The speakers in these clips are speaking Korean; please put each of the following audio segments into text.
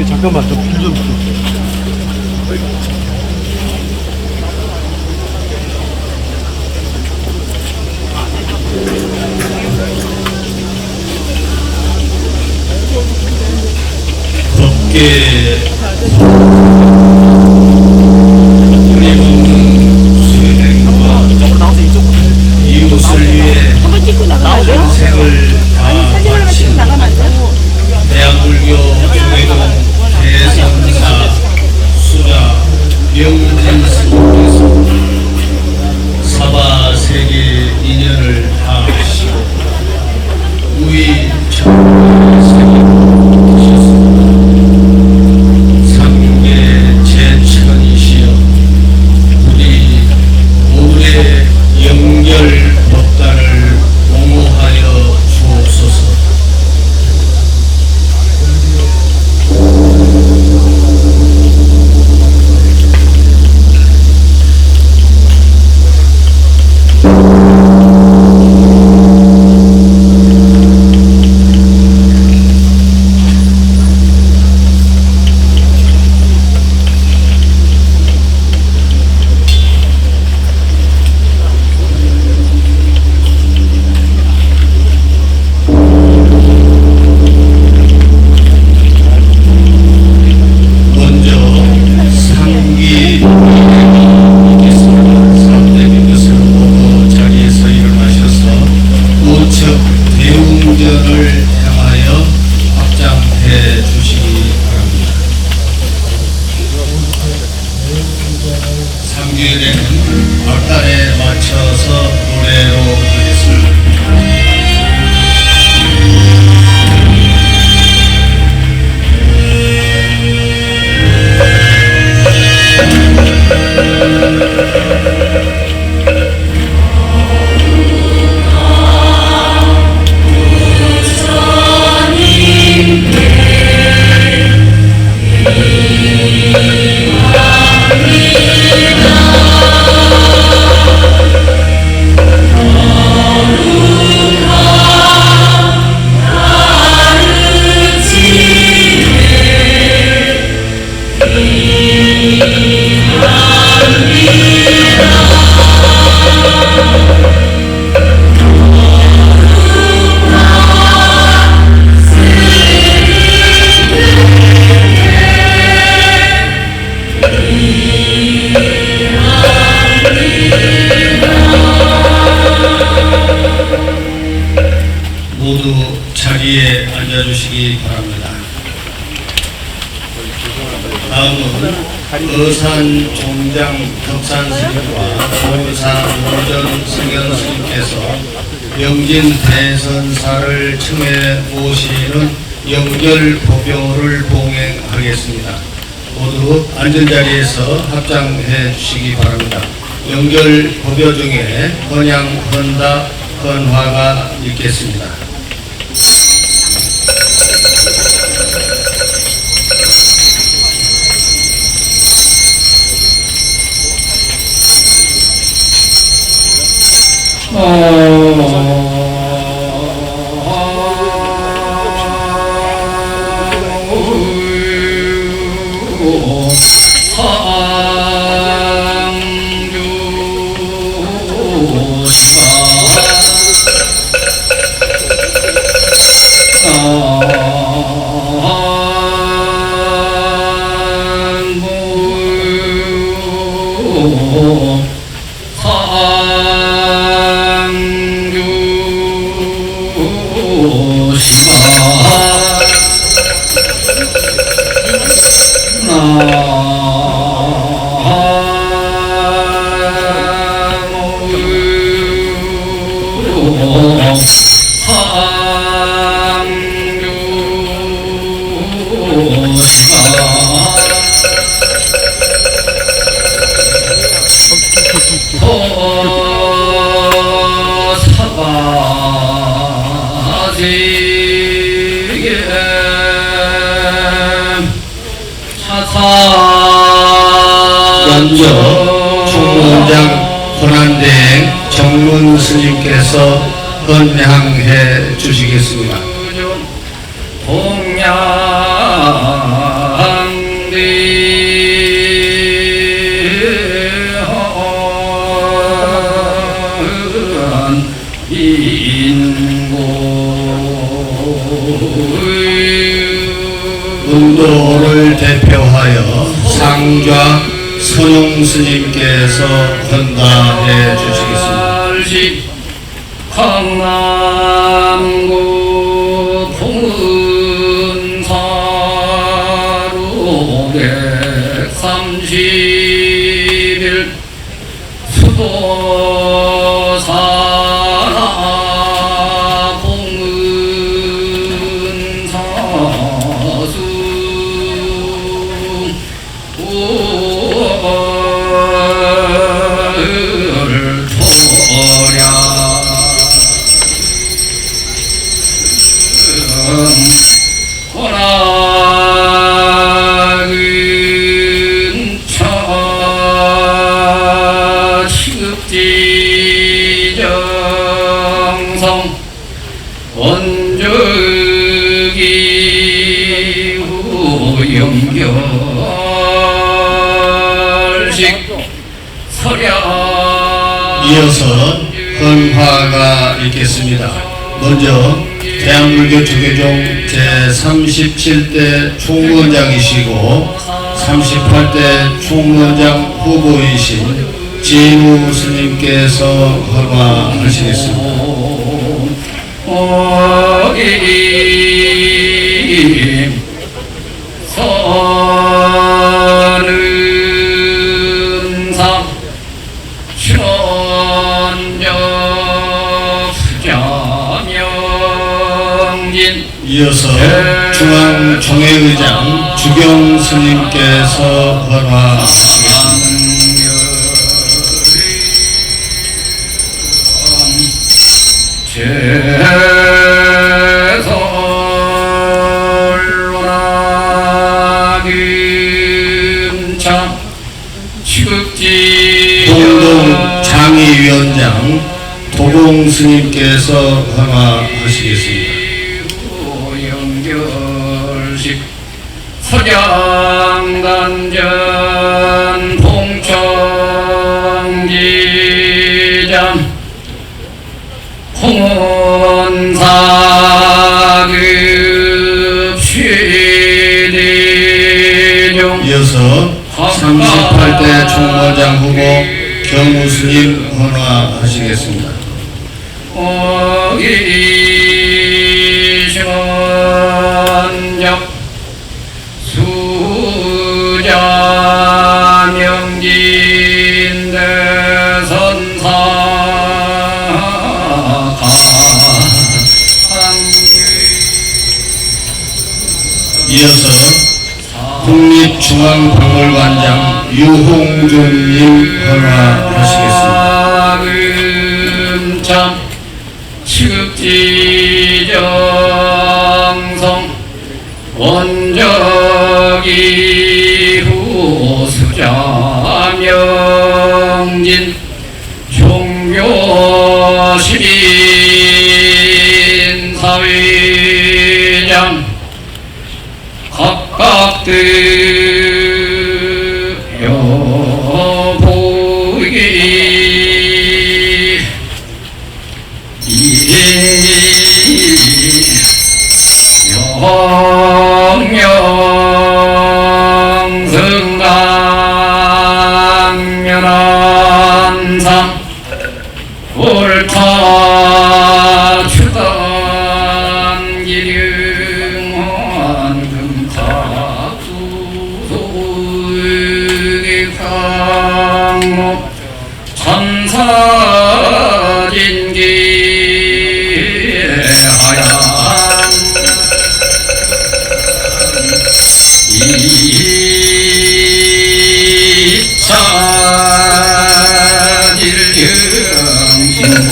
잠깐만, 저불좀 줘. 곱게 우리 수행과 이웃을 위해 인생을 바친 대한불교 중회동 대선사 수자 명진스님께서 사바세계 인연을 다하시고 우리 천세계 삼계 제천이시여 우리 모두의 영결 법단을 옹호하여 주옵소서. 대웅전을 향하여 확장해 주시기 바랍니다. 상주일에는 발달에 맞춰서 노래로 하겠습니다. 모두 자리에 앉아주시기 바랍니다. 다음은 어산 종장 덕산 스님과 도산 노전 승현 스님께서 명진 대선사를 청해 모시는 영결 법요를 봉행하겠습니다. 모두 앉은 자리에서 합장해 주시기 바랍니다. 영결 법요 중에 헌양, 헌다, 헌화가 있겠습니다. 먼저 총무원장 권한대행 정문 스님께서 헌향해 주시겠습니다. 운도를 대표하여 상좌 선용 스님께서 헌가해 주시겠습니다. 강남구 봉은사로 130일 수도사나 봉은사수 호락은 취급지정성 원적이 후연결식 서량 이어서 헌화가 있겠습니다. 먼저 대한불교 조계종 제37대 총무원장이시고 38대 총무원장 후보이신 진우 스님께서 헌화하시겠습니다. 선은상 천녀 수자명진 이어서 중앙종회의장 주경 스님께서 헌화하시겠습니다. 제설로나금참 취급지 공동 장의위원장 도봉 스님께서 헌화하시겠습니다. 연결식 서량간전 봉청지장 홍원사급 최대종 이어서 38대 총무원장 후보 경우 스님 헌화하시겠습니다. 어기선적 수자명진대선사가 이어서 국립중앙박물관장 유홍준님 헌화하시겠습니다. 금참 취급지정성 원적이 후수자명진 종묘시민사회장 각각되어 보이기 명승강면한상 옳다 추단 기령한 금삭수소의 강목 천사진기하얀 이차질경신보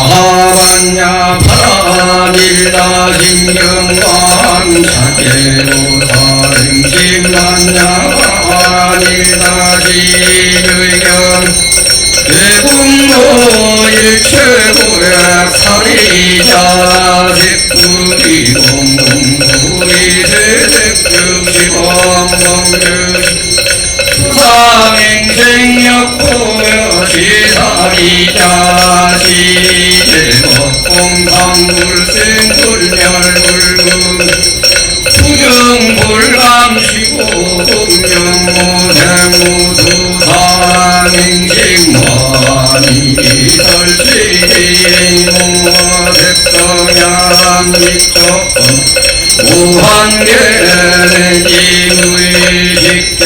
마하반야 파라밀다 신경관 사계로사 행심만야 밀다 지의견 대군노 일체고야 사리자 색구리 공공구리 세색급시범범규 수상행생역고여 시사리자 시제법공방불생불멸불금 수경불감시고 금영무생무수사행식머니설치무색성야람직조건 무한계내지의식계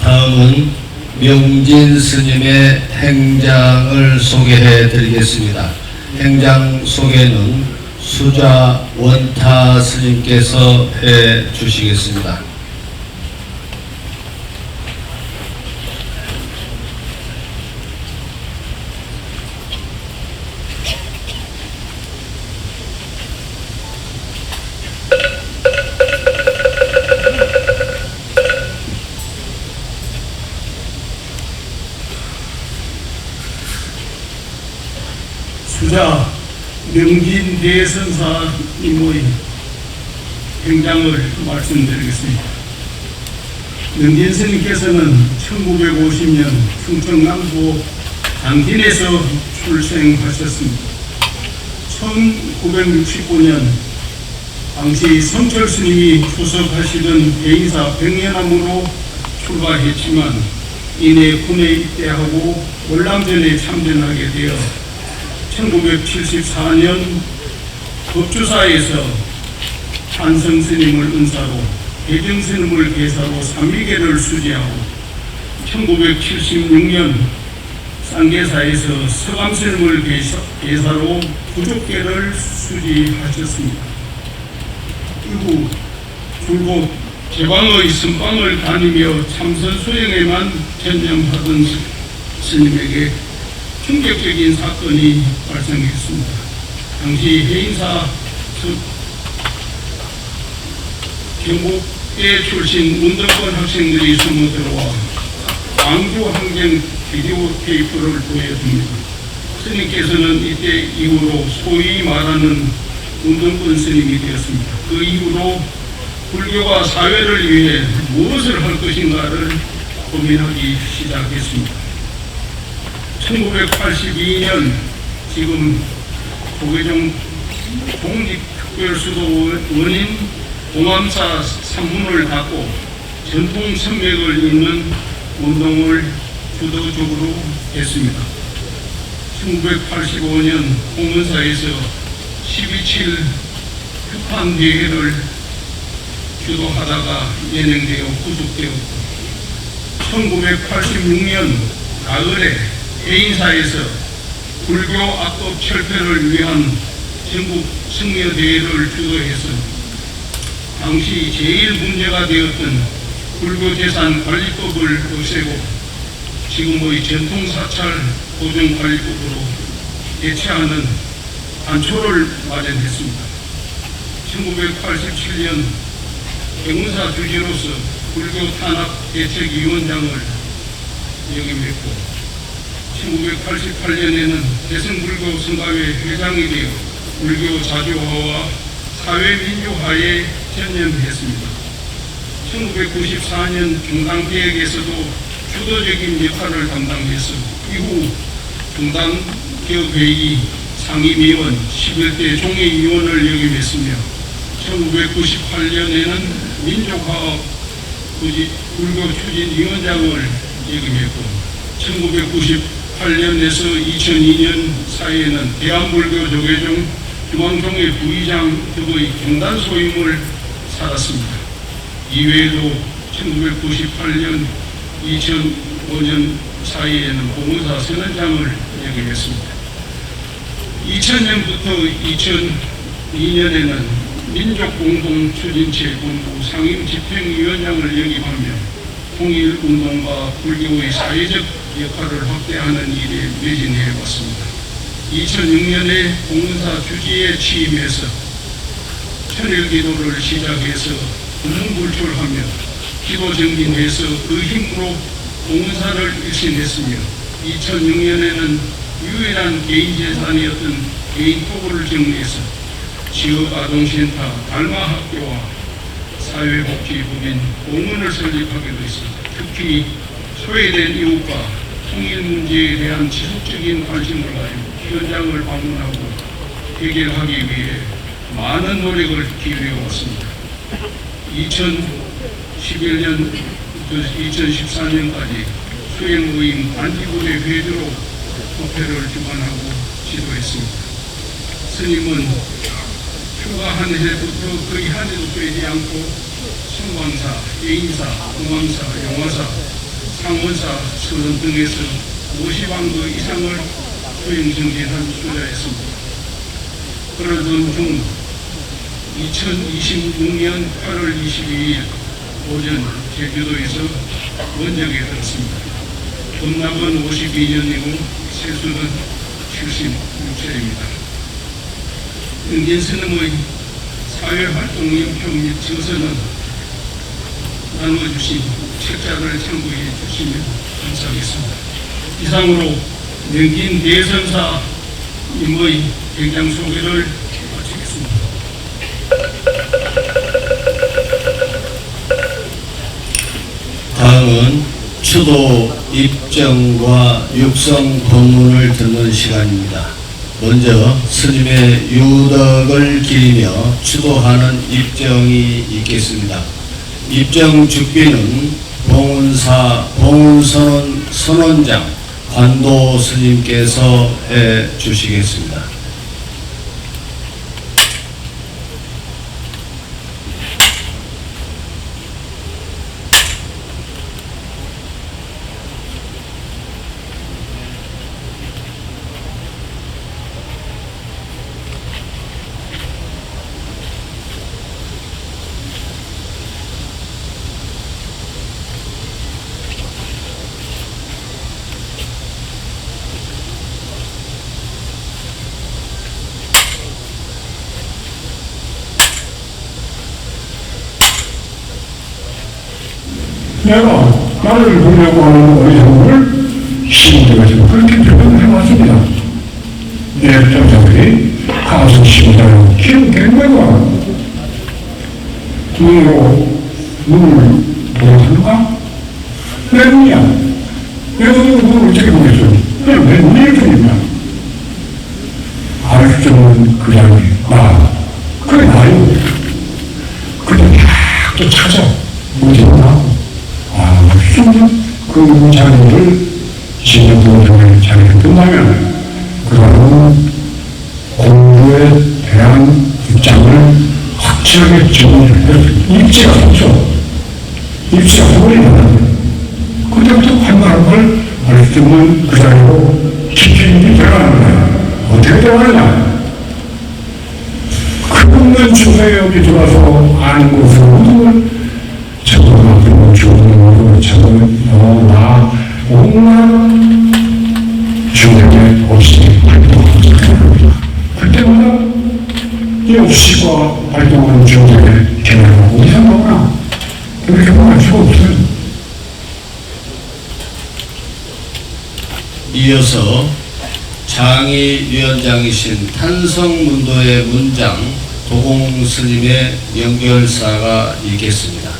다음은 명진 스님의 행장을 소개해 드리겠습니다. 행장 소개는 수자 원타 스님께서 해 주시겠습니다. 수자 명진 대선사 이모의 행장을 말씀드리겠습니다. 명진 스님께서는 1950년 충청남도 장진에서 출생하셨습니다. 1969년 당시 성철 스님이出석하시던 대인사 백년암으로 출가했지만 이내 군에 입대하고 월남전에 참전하게 되어 1974년 법주사에서 한성 스님을 은사로 대정 스님을 계사로 삼위계를 수지하고 1976년 쌍계사에서 서감 스님을 계사로 부족계를 수지하셨습니다. 이후 줄곧 제방의 선방을 다니며 참선 수행에만 전념하던 스님에게 충격적인 사건이 발생했습니다. 당시 해인사 경북대 출신 운동권 학생들이 숨어 들어와 광주 항쟁 비디오 테이프를 보여줍니다. 스님께서는 이때 이후로 소위 말하는 운동권 스님이 되었습니다. 그 이후로 불교가 사회를 위해 무엇을 할 것인가를 고민하기 시작했습니다. 1982년 지금 조계종 독립특별수도원인 공암사 산문을 닫고 전통 선맥을 잇는 운동을 주도적으로 했습니다. 1985년 공문사에서 12.7 휴판대회를 주도하다가 연행되어 구속되었고 1986년 가을에 해인사에서 불교 악법 철폐를 위한 전국 승려대회를 주도해서 당시 제일 문제가 되었던 불교재산 관리법을 없애고 지금의 전통사찰 보존관리법으로 대체하는 단초를 마련했습니다. 1987년 경문사 주지로서 불교 탄압 대책위원장을 역임했고 1988년에는 대승불교 성가회 회장이 되어 불교 자주화와 사회민주화에 전념했습니다. 1994년 중당개혁에서도 주도적인 역할을 담당해서 이후 중당개혁회의 상임위원 11대 종회위원을 역임했으며 1998년에는 민족화업 불교 추진위원장을 역임했고 1998년에서 2002년 사이에는 대한불교 조계종 중앙종회 부의장 등의 경단 소임을 살았습니다. 이외에도 1998년 2005년 사이에는 봉사 선언장을 역임했습니다. 2000년부터 2002년에는 민족공동추진체 본부 상임집행위원장을 역임하며 통일운동과 불교의 사회적 역할을 확대하는 일에 매진해 왔습니다. 2006년에 공문사 주지에 취임해서 천일기도를 시작해서 불능불출하며 기도 정진해서 그 힘으로 공문사를 일신했으며 2006년에는 유일한 개인재산이었던 개인토구를 정리해서 지역아동센터 달마학교와 사회복지법인 공원을 설립하기도 했습니다. 특히 소외된 이웃과 통일 문제에 대한 지속적인 관심을 가지고 현장을 방문하고 해결하기 위해 많은 노력을 기울여 왔습니다. 2011년부터 2014년까지 수행모임 단지부대 회주로 법회를 주관하고 지도했습니다. 스님은 휴가한 해부터 거의 한 해도 빼지 않고 성광사, 예인사, 공암사, 영화사, 상원사, 서론 등에서 50왕도 이상을 수행 정진한 수자였습니다. 그러던 중 2026년 8월 22일 오전 제주도에서 원적에 들었습니다. 본납은 52년이고 세수는 76세입니다. 은진 스님의 사회활동 인표 및 저서는 나눠주신 책자를 참고해 주시면 감사하겠습니다. 이상으로 명진 대선사님의 행장 소개를 마치겠습니다. 다음은 추도 입정과 육성 법문을 듣는 시간입니다. 먼저 스님의 유덕을 기리며 추도하는 입정이 있겠습니다. 입정 죽비는 봉은선원 선원장 관도 스님께서 해 주시겠습니다. 내가 나를 보려고 하는 어리석음을 시민들과 지금 그렇게 표현을 해왔습니다. 내 입장자들이 가수 시민자로 김경배가 눈으로 눈을 보여주는가? 내 눈이야. 내 눈으로 눈을 어떻게 보겠어요? 그냥 내 눈일 뿐이야. 알 수 없는 그 자리, 나. 그래, 나요. 그냥 또 찾아. 뭐지나? 숨은 그 자리를 진정보호를 잘 끝나면 그거는 공부에 대한 입장을 확실하게 정리를 해서 입지가 없죠. 입지가 버리면 그때부터 판단한 걸 알 수 없는 그 자리로 깊이 들어가는 거야. 어떻게 들어가느냐? 그 없는 중에 여기 들어와서 아는 것을 모든 걸 저거 앞으로 좋은 저거 나 온갖 중력에 없이 활동하고 그때마다 이 없이과 활동하는 중력의 개념을 어디서 나오나 그렇게 말할 수가 없어요. 이어서 장의위원장이신 탄성문도의 문장 도공 스님의 연결사가 있겠습니다.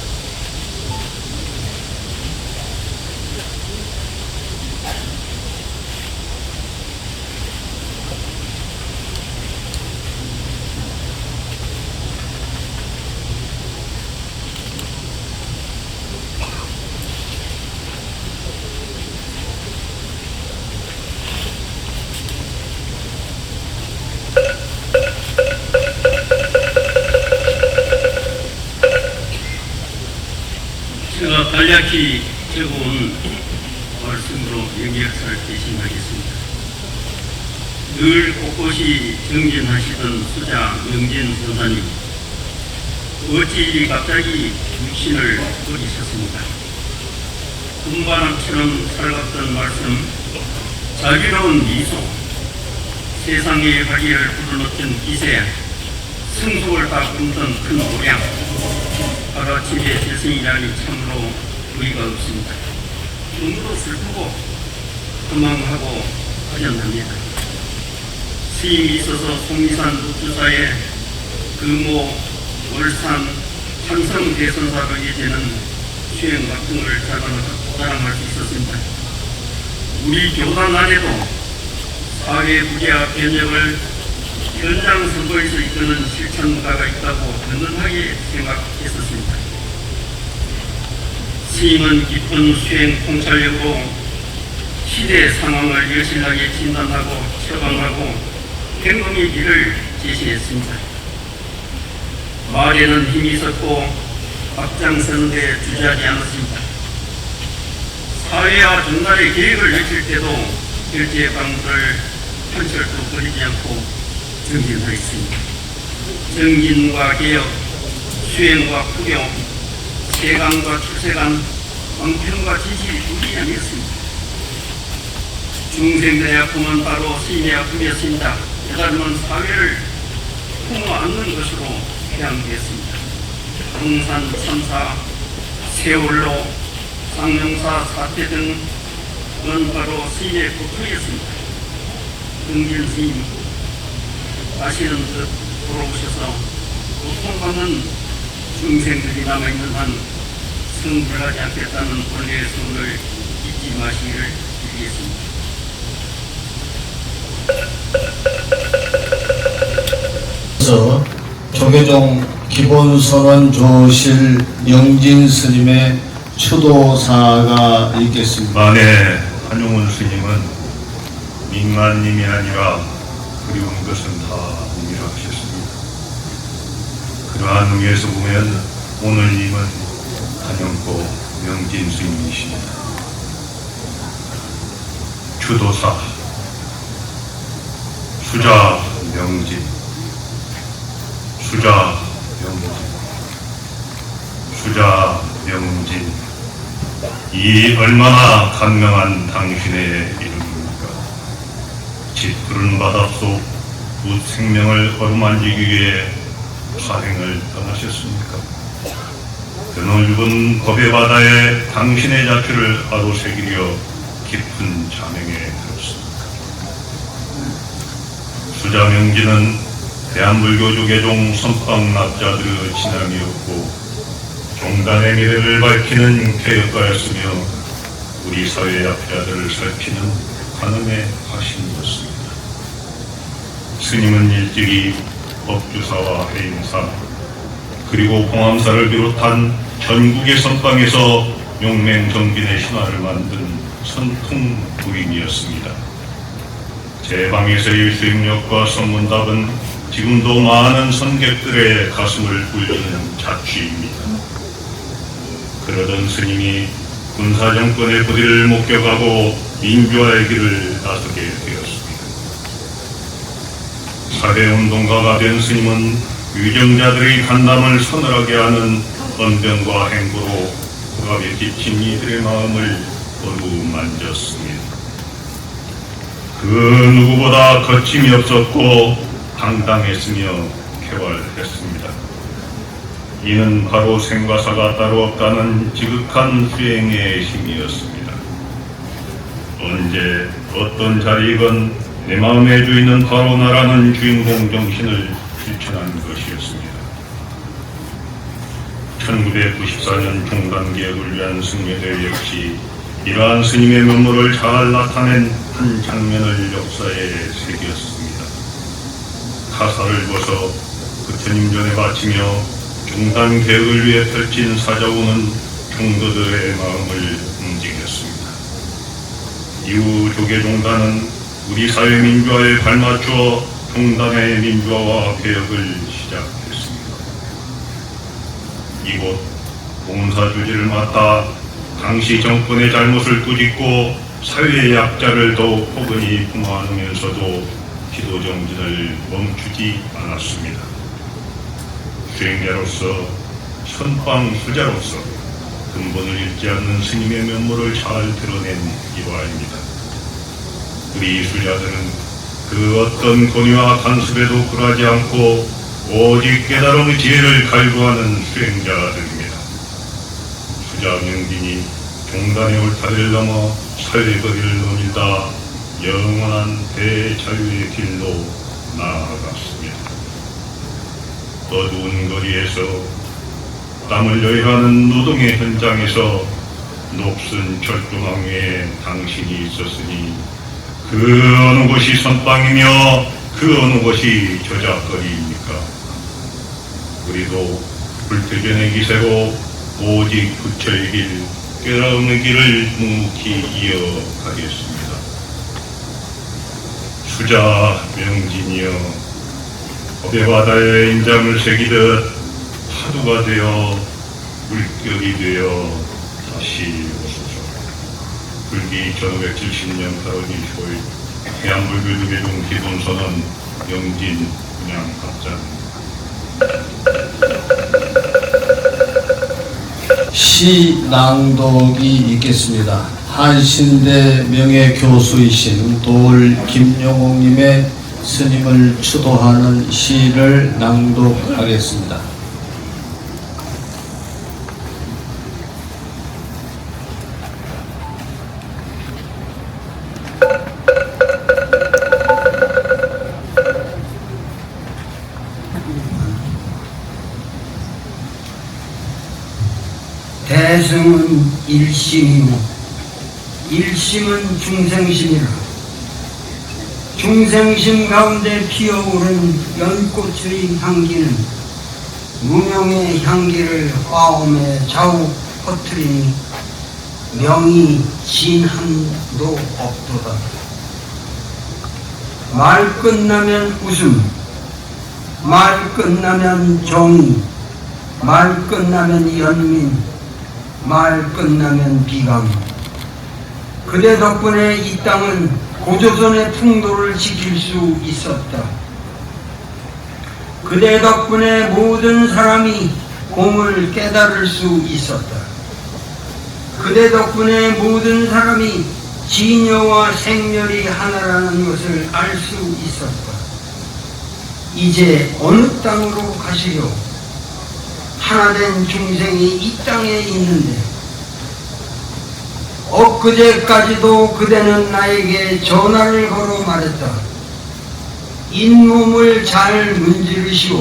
제가 간략히 적어온 말씀으로 연결사를 대신하겠습니다. 늘 곳곳이 정진하시던 수자 명진 선사님, 어찌 갑자기 육신을 버리셨습니까? 금바람처럼 살갑던 말씀, 자비로운 미소, 세상의 가기를 불어넣던 기세, 승속을 다듬던 큰 모양, 하루아침에 재승이라니 참으로 의의가 없습니다. 너무도 슬프고 허망하고 허전합니다. 스님이 있어서 속리산 묵주사에 금호, 월산, 삼성 대선사로 예제는 수행 같은을 자랑할 수 있었습니다. 우리 교단 안에도 사회 부재와 변혁을 현장 선거에서 이끄는 실천가가 있다고 든든하게 생각했었습니다. 스님은 깊은 수행 통찰력으로 시대 상황을 여실하게 진단하고 처방하고 행동의 길을 제시했습니다. 말에는 힘이 있었고 앞장서는 데 주저하지 않았습니다. 사회와 정날의 계획을 내칠 때도 결제 방법을 한철도 버리지 않고 정진하였습니다. 정진과 개혁, 수행과 부경, 세간과 출세간, 방편과 진실이 둘이 아니었습니다. 중생들의 아픔은 바로 스님의 아픔이었습니다. 깨달음은 사회를 품어 안는 것으로 해양되었습니다. 등산, 참사, 세월로, 쌍용사, 사태 등은 바로 스님의 고통이었습니다. 정진 스님 다시는 듯 돌아오셔서 고통받는 중생들이 남아있는 한 승불하지 않겠다는 본래의 소원을 잊지 마시기를 빌겠습니다. 그래서 조계종 기본선언 조실 영진 스님의 추도사가 있겠습니다. 만에 한용운 스님은 민간님이 아니라 그리운 것은 다 님이라 하셨습니다. 그러한 의미에서 보면 오늘 님은 한용고 명진 스님이십니다. 추도사, 수자 명진, 수자 명진, 수자 명진, 이 얼마나 간명한 당신의 이름입니까? 짙푸른 바닷속 무 생명을 어루만지기 위해 사행을 떠나셨습니까? 드넓은 법의 바다에 당신의 자취를 하루 새기려 깊은 잠행에 들었습니다. 수자명진은 대한불교 조계종 선방납자들의 진함이었고 종단의 미래를 밝히는 개혁가였으며 우리 사회 약자들을 살피는 하나님의 화신이었습니다. 스님은 일찍이 법주사와 해인사 그리고 봉암사를 비롯한 전국의 선방에서 용맹정진의 신화를 만든 선풍 부인이었습니다. 제 방에서의 수행력과 선문답은 지금도 많은 선객들의 가슴을 울리는 자취입니다. 그러던 스님이 군사정권의 부디를 목격하고 민주화의 길을 나서게 되었습니다. 사회운동가가 된 스님은 유정자들의 간담을 서늘하게 하는 언변과 행보로 고갑에 지친 이들의 마음을 어루만졌습니다. 그 누구보다 거침이 없었고 당당했으며 쾌활했습니다. 이는 바로 생과사가 따로 없다는 지극한 수행의 힘이었습니다. 언제 어떤 자리이건 내 마음의 주인은 바로 나라는 주인공 정신을 실천한 것이었습니다. 1994년 종단개혁을 위한 승려대 역시 이러한 스님의 면모를 잘 나타낸 한 장면을 역사에 새겼습니다. 가사를 벗어 부처님 전에 바치며 종단개혁을 위해 펼친 사자우는 종도들의 마음을 움직였습니다. 이후 조계종단은 우리 사회 민주화에 발맞추어 종단의 민주화와 개혁을 시작했습니다. 이곳 봉사 주지를 맡아 당시 정권의 잘못을 꾸짖고 사회의 약자를 더욱 포근히 품어안으면서도 기도 정진을 멈추지 않았습니다. 수행자로서 선방 수자로서 근본을 잃지 않는 스님의 면모를 잘 드러낸 일화입니다. 우리 수자들은 그 어떤 권위와 간섭에도 굴하지 않고 오직 깨달음의 지혜를 갈구하는 수행자들입니다. 수자 명진이 종단의 울타리를 넘어 사회의 거리를 넘일다 영원한 대자유의 길로 나아갔습니다. 어두운 거리에서 땀을 여행하는 노동의 현장에서 녹슨 철조망 위에 당신이 있었으니 그 어느 곳이 선방이며 그 어느 곳이 저작거리입니까? 우리도 불태전의 기세로 오직 부처의 길, 깨달음의 길을 묵묵히 이어가겠습니다. 수자 명진이여, 법의 바다에 인장을 새기듯 파도가 되어 물결이 되어 다시 오소서. 불기 1570년 8월 25일 대한불교 조계종 기본선언 명진 분양합장. 시 낭독이 있겠습니다. 한신대 명예교수이신 도을 김용옥님의 스님을 추도하는 시를 낭독하겠습니다. 대승은 일심이고 일심은 중생심이라. 중생심 가운데 피어오른 연꽃의 향기는 무명의 향기를 화엄에 자욱 퍼뜨리니 명이 진함도 없도다. 말 끝나면 웃음, 말 끝나면 정의, 말 끝나면 연민, 말 끝나면 비강. 그대 덕분에 이 땅은 고조선의 풍도를 지킬 수 있었다. 그대 덕분에 모든 사람이 공을 깨달을 수 있었다. 그대 덕분에 모든 사람이 진여와 생멸이 하나라는 것을 알 수 있었다. 이제 어느 땅으로 가시려? 하나된 중생이 이 땅에 있는데 엊그제까지도 그대는 나에게 전화를 걸어 말했다. 잇몸을 잘 문지르시오.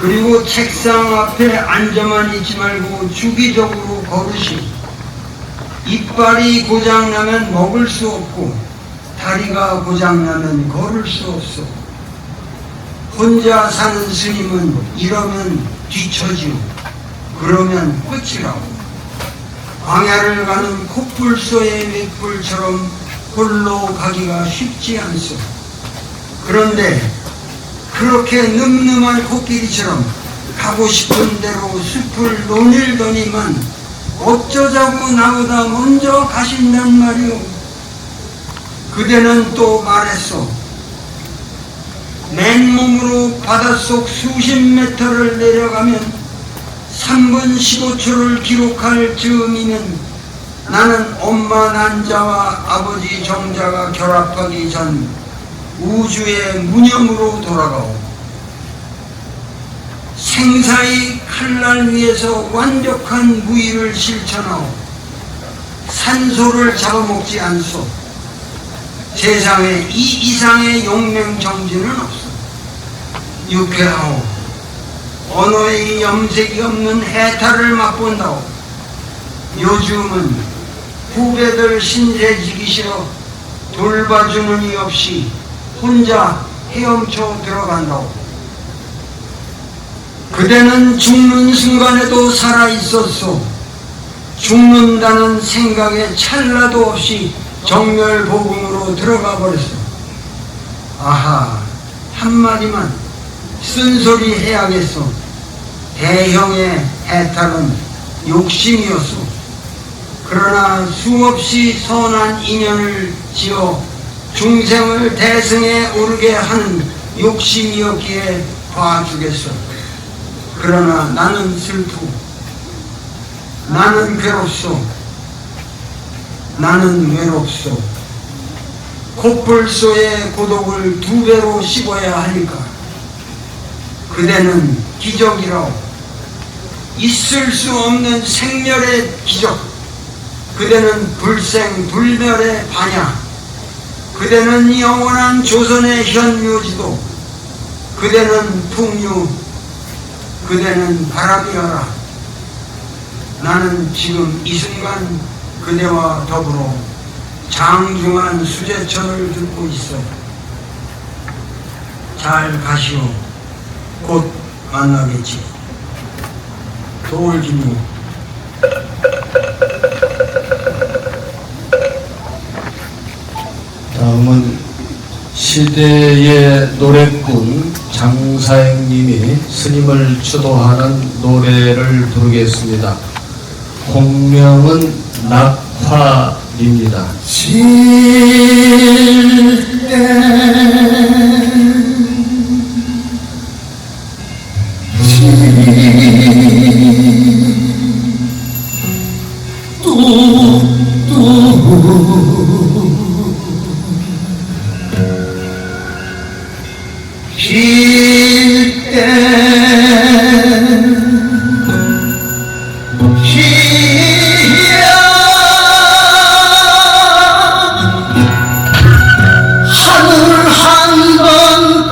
그리고 책상 앞에 앉아만 있지 말고 주기적으로 걸으시오. 이빨이 고장나면 먹을 수 없고 다리가 고장나면 걸을 수 없어. 혼자 사는 스님은 이러면 뒤처지오. 그러면 끝이라고. 광야를 가는 코뿔소의 맷불처럼 홀로 가기가 쉽지 않소. 그런데 그렇게 늠름한 코끼리처럼 가고 싶은 대로 숲을 논일더니만 어쩌자고 나보다 먼저 가신단 말이오. 그대는 또 말했소. 맨몸으로 바닷속 수십 미터를 내려가면 3분 15초를 기록할 즈음이면 나는 엄마 난자와 아버지 정자가 결합하기 전 우주의 무념으로 돌아가오. 생사의 칼날 위에서 완벽한 무의를 실천하오. 산소를 잡아먹지 않소. 세상에 이 이상의 용맹 정진은 없어. 유쾌하오. 언어의 염색이 없는 해탈을 맛본다오. 요즘은 후배들 신세지기 싫어 돌봐주는 이 없이 혼자 헤엄쳐 들어간다오. 그대는 죽는 순간에도 살아있었소. 죽는다는 생각에 찰나도 없이 정멸복음으로 들어가 버렸어. 아하, 한마디만 쓴소리 해야겠소. 대형의 해탈은 욕심이었소. 그러나 수없이 선한 인연을 지어 중생을 대승에 오르게 하는 욕심이었기에 봐주겠소. 그러나 나는 슬프고 나는 괴롭소. 나는 외롭소. 코뿔소의 고독을 2배로 씹어야 하니까. 그대는 기적이라오. 있을 수 없는 생멸의 기적. 그대는 불생불멸의 반야. 그대는 영원한 조선의 현묘지도. 그대는 풍류. 그대는 바람이어라. 나는 지금 이 순간 그대와 더불어 장중한 수제천을 듣고 있어. 잘 가시오. 곧 만나겠지. 도울기무. 다음은 시대의 노래꾼 장사행님이 스님을 추도하는 노래를 부르겠습니다. 공명은 낙화입니다. 하늘 한 번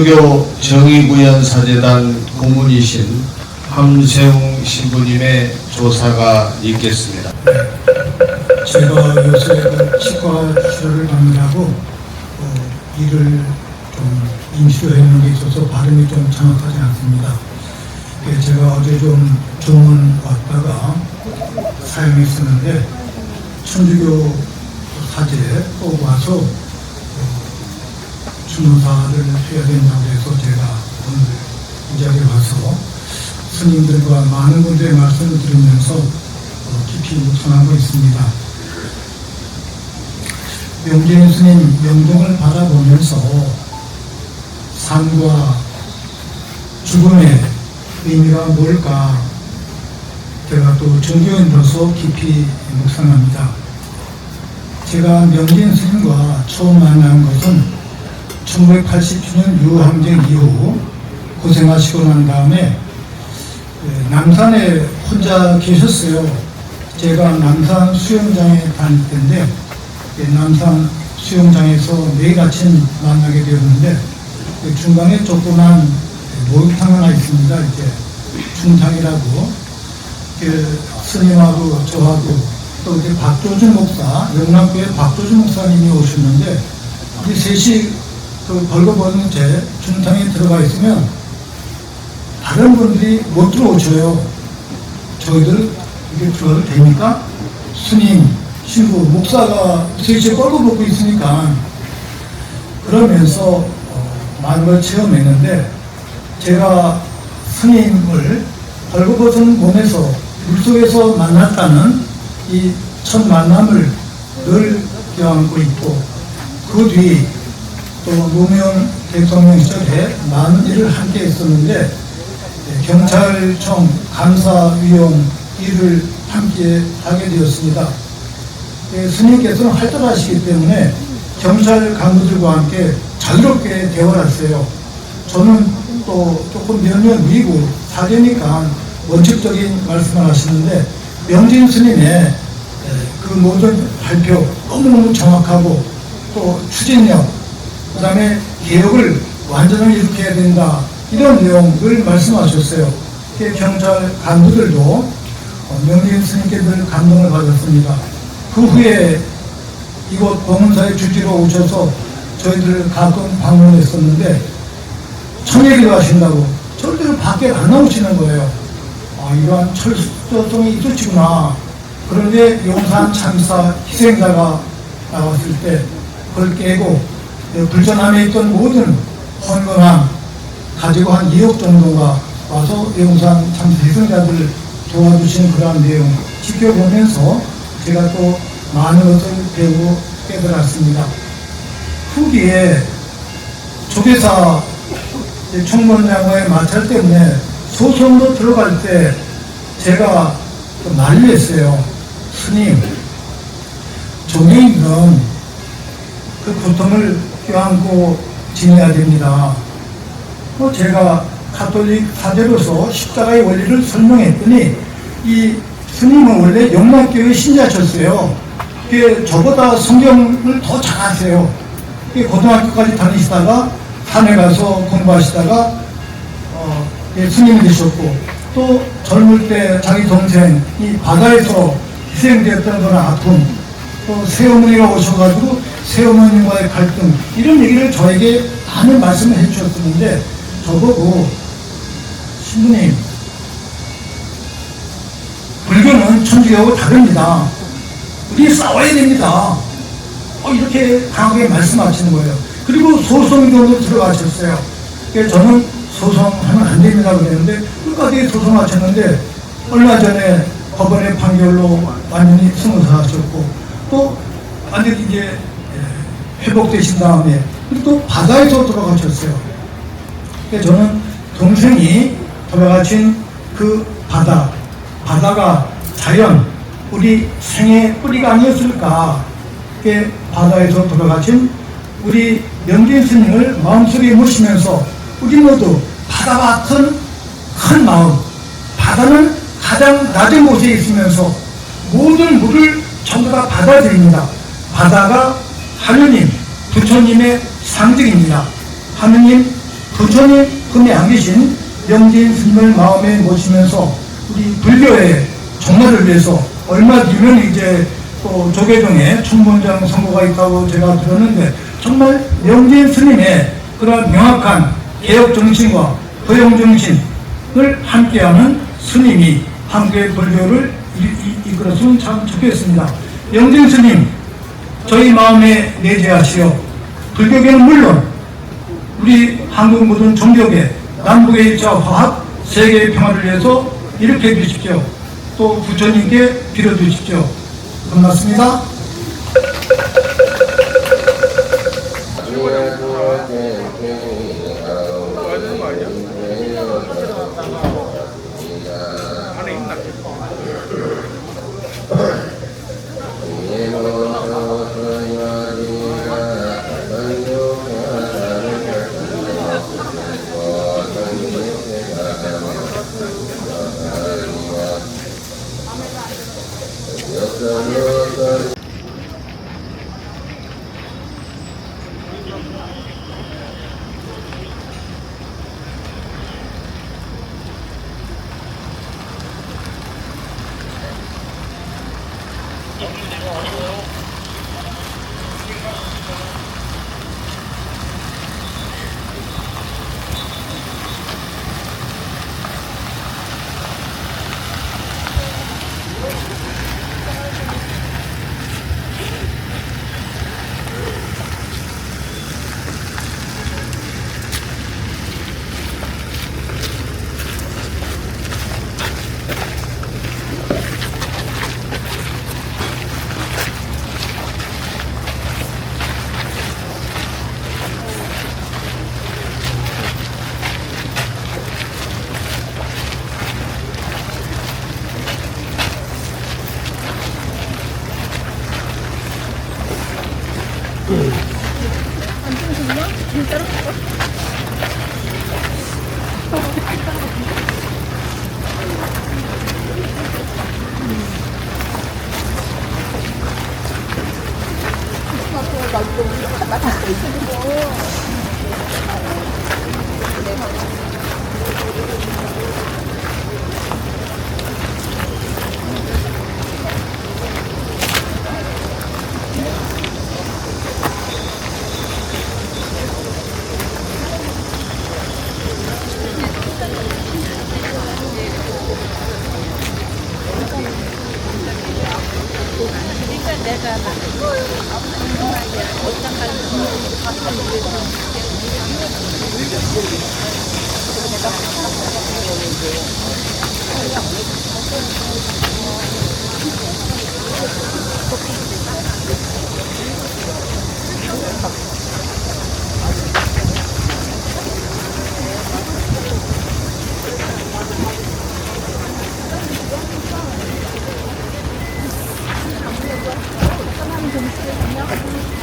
천주교 정의구현사재단 고문이신 함세웅 신부님의 조사가 있겠습니다. 제가 요새 치과 치료를 받느라고 일을 좀 임시로 해놓은 게 있어서 발음이 좀 정확하지 않습니다. 제가 어제 좀 병원 왔다가 사용했었는데 천주교 사제 꼭 와서 주노사를 해야 된다고 해서 제가 오늘 이 자리에 와서 스님들과 많은 분들의 말씀을 들으면서 깊이 묵상하고 있습니다. 명진 스님 명종을 바라보면서 삶과 죽음의 의미가 뭘까 제가 또 종교인으로서 깊이 묵상합니다. 제가 명진 스님과 처음 만난 것은 1987년 유항쟁 이후 고생하시고 난 다음에 남산에 혼자 계셨어요. 제가 남산 수영장에 다닐 때인데 남산 수영장에서 매일 아침 만나게 되었는데 중간에 조그만 목욕탕 하나 있습니다. 이렇게 중탕이라고 스님하고 저하고 또 이렇게 박조준 목사, 영남교회 박조준 목사님이 오셨는데 우리 셋이 벌거벗은 채 중탕에 들어가 있으면 다른 분들이 못 들어오셔요. 저희들 이게 들어가도 됩니까? 스님, 신부, 목사가 셋이 벌거벗고 있으니까 그러면서 많은 걸 체험했는데 제가 스님을 벌거벗은 몸에서 물속에서 만났다는 이 첫 만남을 늘 껴안고 있고 그 뒤 또 노무현 대통령 시절에 많은 일을 함께 했었는데 경찰청 감사위원 일을 함께 하게 되었습니다. 스님께서는 활달하시기 때문에 경찰 간부들과 함께 자유롭게 대화를 했어요. 저는 또 조금 몇년 위고 사제니까 원칙적인 말씀을 하시는데 명진 스님의 그 모든 발표 너무너무 정확하고 또 추진력 그 다음에 개혁을 완전히 일으켜야 된다 이런 내용을 말씀하셨어요. 경찰 간부들도 명진 스님께 늘 감동을 받았습니다. 그 후에 이곳 봉은사의 주지로 오셔서 저희들 가끔 방문했었는데 청얘기를 하신다고 절대로 밖에 안 나오시는 거예요. 이러한 철저성이 있으시구나. 그런데 용산 참사 희생자가 나왔을 때 그걸 깨고 불전함에 있던 모든 헌금함 가지고 한 2억 정도가 와서 용산 참사 희생자들을 도와주신 그러한 내용 지켜보면서 제가 또 많은 것을 배우고 깨달았습니다. 후기에 조계사 총무장관의 마찰 때문에 소송도 들어갈 때 제가 좀 난리했어요. 스님, 종교인들은 그 고통을 껴안고 지내야 됩니다. 제가 가톨릭 사제로서 십자가의 원리를 설명했더니 이 스님은 원래 영남교회 신자셨어요. 저보다 성경을 더 잘하세요. 고등학교까지 다니시다가 산에 가서 공부하시다가 스님이 되셨고 또 젊을 때 자기 동생이 바다에서 희생되었던 그런 아픔 또 새어머니가 오셔가지고 새어머님과의 갈등 이런 얘기를 저에게 많은 말씀을 해주셨었는데 저보고 신부님 불교는 천주교하고 다릅니다. 우리 싸워야 됩니다. 이렇게 강하게 말씀하시는 거예요. 그리고 소송으로 들어가셨어요. 그래서 저는 소송하면 안 됩니다 그랬는데 끝까지 소송하셨는데 얼마 전에 법원의 판결로 완전히 승소하셨고 또 완전히 이제 회복되신 다음에 또 바다에서 돌아가셨어요. 그래서 저는 동생이 돌아가신 그 바다가 자연 우리 생의 뿌리가 아니었을까. 바다에서 돌아가신 우리 명진 스님을 마음속에 모시면서 우리 모두 바다 같은 큰 마음, 바다는 가장 낮은 곳에 있으면서 모든 물을 전부 다 받아들입니다. 바다가 하느님, 부처님의 상징입니다. 하느님, 부처님 금에 안 계신 명진 스님을 마음에 모시면서 우리 불교의 종말을 위해서 얼마 뒤면 이제 또 조계종에 총무원장 선거가 있다고 제가 들었는데 정말 명진 스님의 그런 명확한 개혁 정신과 도용 정신을 함께하는 스님이 한국의 불교를 이끌었으면 참 좋겠습니다. 명진 스님 저희 마음에 내재하시어 불교계는 물론 우리 한국 모든 종교계 남북의 일자 화합 세계의 평화를 위해서 일으켜 주십시오. 또 부처님께 빌어 주십시오. 고맙습니다. 좀